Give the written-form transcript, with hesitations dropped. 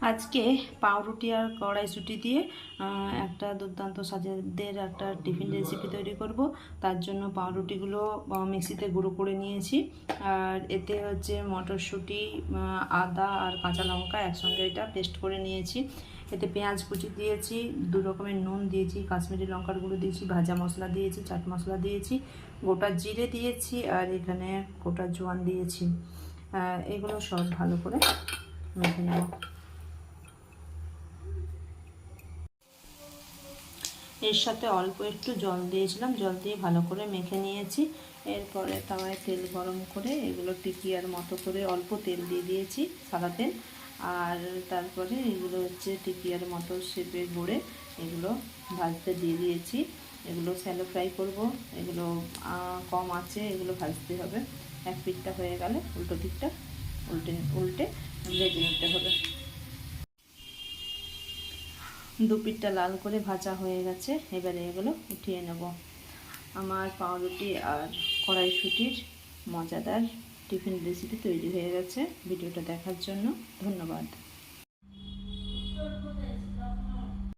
আজকে পাউরুটি আর কড়াইশুঁটি দিয়ে একটা দুর্দান্ত স্বাদের একটা টিফিন রেসিপি তৈরি করব। তার জন্য পাউরুটিগুলো মিক্সিতে গুঁড়ো করে নিয়েছি, আর এতে হচ্ছে মটরশুঁটি, আদা আর কাঁচা লঙ্কা একসঙ্গে এটা পেস্ট করে নিয়েছি। এতে পেঁয়াজ কুচি দিয়েছি, 2 রকমের নুন দিয়েছি, কাশ্মীরি লঙ্কার গুঁড়ো দিয়েছি, ভাজা মশলা দিয়েছি, চাট মশলা দিয়েছি, গোটা জিরে দিয়েছি, আর এখানে গোটা জোয়ান দিয়েছি। এগুলো সব ভালো করে মেখে নেব। এর সাথে অল্প একটু জল দিয়েছিলাম, জল দিয়ে ভালো করে মেখে নিয়েছি। এরপরে তাওয়ায় তেল গরম করে এগুলো টিকিয়ার মতো করে অল্প তেল দিয়ে দিয়েছি, সাদা তেল। আর তারপরে এগুলো হচ্ছে টিকিয়ার মতো শেপে গড়ে এগুলো ভাজতে দিয়ে দিয়েছি। এগুলো শ্যালো ফ্রাই করব, এগুলো কম আঁচে এগুলো ভাজতে হবে। এক পিঠটা হয়ে গেলে উল্টো দিকটা উল্টে ভেজে নিতে হবে। 2 পিঠটা লাল করে ভাজা হয়ে গেছে, এবারে এগুলো উঠিয়ে নেব। আমার পাউরুটি আর কড়াইশুঁটির মজাদার টিফিন রেসিপি তৈরি হয়ে গেছে। ভিডিওটা দেখার জন্য ধন্যবাদ।